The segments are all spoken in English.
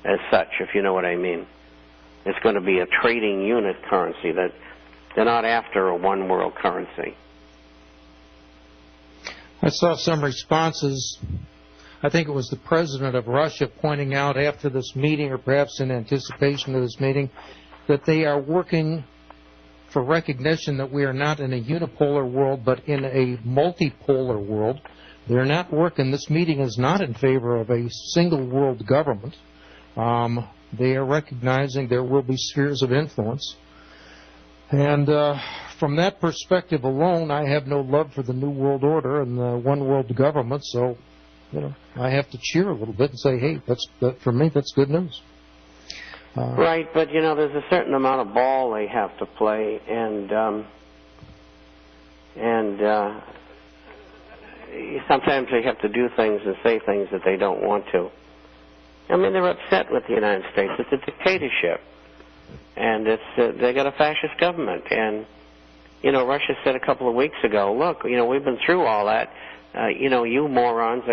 as such, if you know what I mean. It's going to be a trading unit currency. That they're not after a one world currency. I saw some responses. I think it was the president of Russia pointing out after this meeting, or perhaps in anticipation of this meeting, that they are working for recognition that we are not in a unipolar world, but in a multipolar world. They're not working. This meeting is not in favor of a single world government. They are recognizing there will be spheres of influence. And from that perspective alone, I have no love for the New World Order and the one world government, so I have to cheer a little bit and say, hey, for me, that's good news. Right, but there's a certain amount of ball they have to play, and sometimes they have to do things and say things that they don't want to. I mean, they're upset with the United States. It's a dictatorship, and they got a fascist government. And Russia said a couple of weeks ago, look, we've been through all that. You morons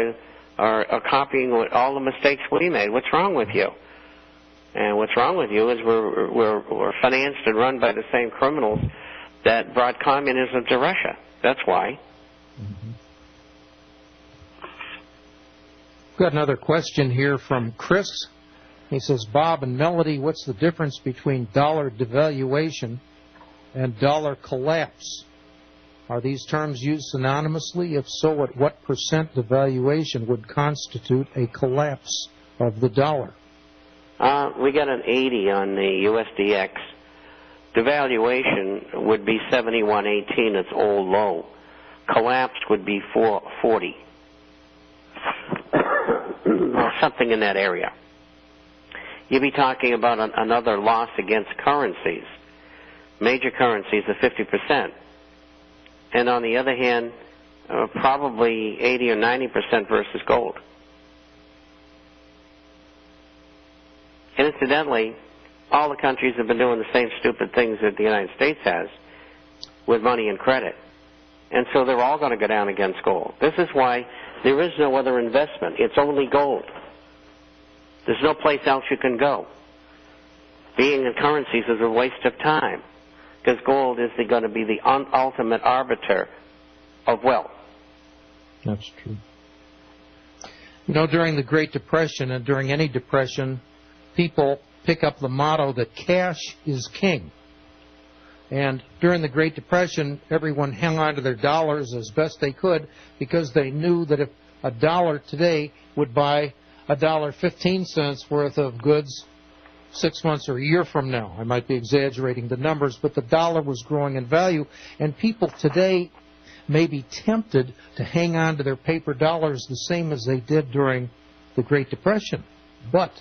are copying all the mistakes we made. What's wrong with you? And what's wrong with you is we're financed and run by the same criminals that brought communism to Russia. That's why. Mm-hmm. Got another question here from Chris. He says, Bob and Melody, what's the difference between dollar devaluation and dollar collapse? Are these terms used synonymously? If so, at what percent devaluation would constitute a collapse of the dollar? We got an 80 on the USDX. Devaluation would be 71.18, its old low. Collapse would be 440. Or something in that area. You'd be talking about another loss against currencies. Major currencies are 50%. And on the other hand, probably 80 or 90% versus gold. And incidentally, all the countries have been doing the same stupid things that the United States has with money and credit. And so they're all going to go down against gold. This is why there is no other investment. It's only gold. There's no place else you can go. Being in currencies is a waste of time, because gold is going to be the ultimate arbiter of wealth. That's true. During the Great Depression, and during any depression, people pick up the motto that cash is king. And during the Great Depression, everyone hung on to their dollars as best they could, because they knew that if a dollar today would buy $1.15 worth of goods 6 months or a year from now. I might be exaggerating the numbers, but the dollar was growing in value, and people today may be tempted to hang on to their paper dollars the same as they did during the Great Depression. But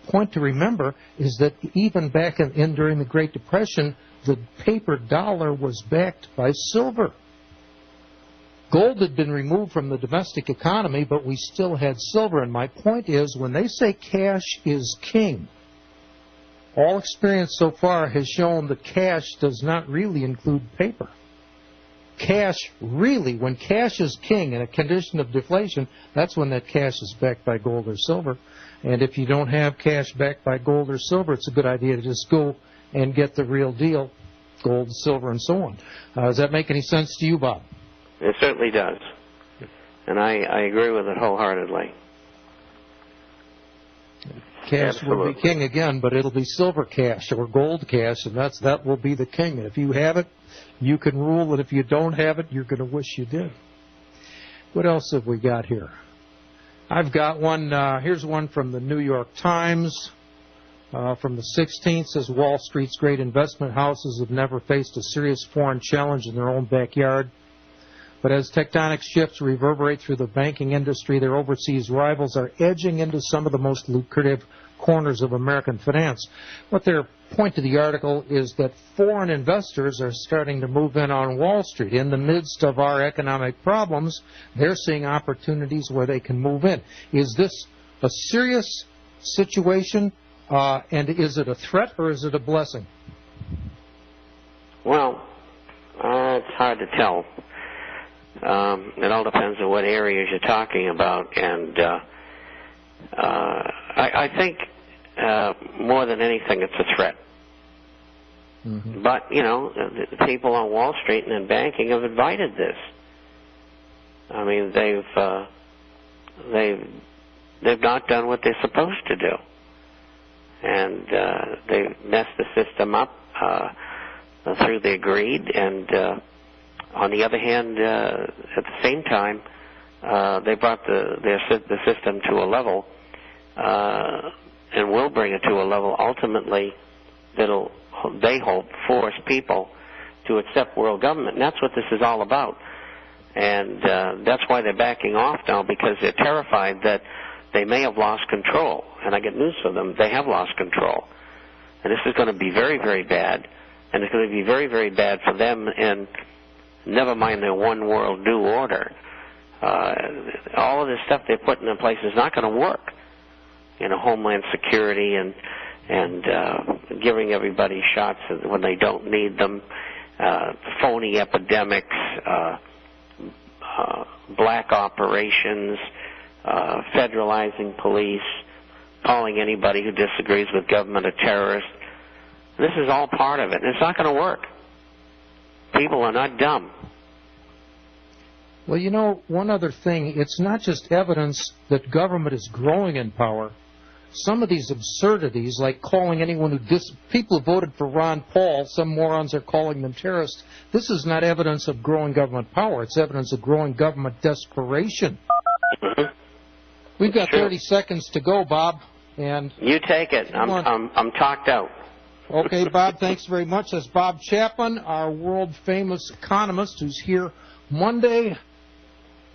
point to remember is that even back during the Great Depression, the paper dollar was backed by silver. Gold had been removed from the domestic economy, but we still had silver. And my point is, when they say cash is king, all experience so far has shown that cash does not really include paper. Cash really, when cash is king in a condition of deflation, that's when that cash is backed by gold or silver. And if you don't have cash backed by gold or silver, it's a good idea to just go and get the real deal, gold, silver, and so on. Does that make any sense to you, Bob? It certainly does. And I agree with it wholeheartedly. Cash will be king again, but it'll be silver cash or gold cash, and that will be the king. And if you have it, you can rule it. If you don't have it, you're going to wish you did. What else have we got here? I've got one. Here's one from the New York Times from the 16th. Says Wall Street's great investment houses have never faced a serious foreign challenge in their own backyard. But as tectonic shifts reverberate through the banking industry, their overseas rivals are edging into some of the most lucrative corners of American finance. What their point to the article is that foreign investors are starting to move in on Wall Street. In the midst of our economic problems, they're seeing opportunities where they can move in. Is this a serious situation, and is it a threat or is it a blessing? Well, it's hard to tell. It all depends on what areas you're talking about, and I think more than anything, it's a threat. Mm-hmm. But, you know, the people on Wall Street and in banking have invited this. I mean, they've not done what they're supposed to do. And they've messed the system up through their greed. And on the other hand, at the same time, they brought the system to a level and will bring it to a level ultimately that'll, they hope, force people to accept world government. And that's what this is all about. And that's why they're backing off now, because they're terrified that they may have lost control. And I get news for them. They have lost control. And this is going to be very, very bad. And it's going to be very, very bad for them, and never mind their one world new order. All of this stuff they're putting in place is not going to work. You know, Homeland Security and giving everybody shots when they don't need them, phony epidemics, black operations, federalizing police, calling anybody who disagrees with government a terrorist. This is all part of it, and it's not going to work. People are not dumb. Well, you know, one other thing, it's not just evidence that government is growing in power. Some of these absurdities, like calling anyone who people who voted for Ron Paul, some morons are calling them terrorists. This is not evidence of growing government power. It's evidence of growing government desperation. Mm-hmm. We've got 30 seconds to go, Bob. And you take it. I'm talked out. Okay, Bob, thanks very much. That's Bob Chapman, our world-famous economist, who's here Monday,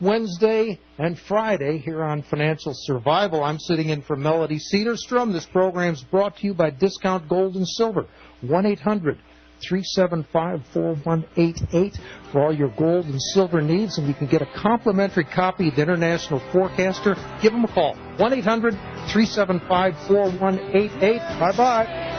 Wednesday, and Friday here on Financial Survival. I'm sitting in for Melody Cedarstrom. This program is brought to you by Discount Gold and Silver, 1-800-375-4188 for all your gold and silver needs, and you can get a complimentary copy of the International Forecaster. Give them a call, 1-800-375-4188. Bye-bye.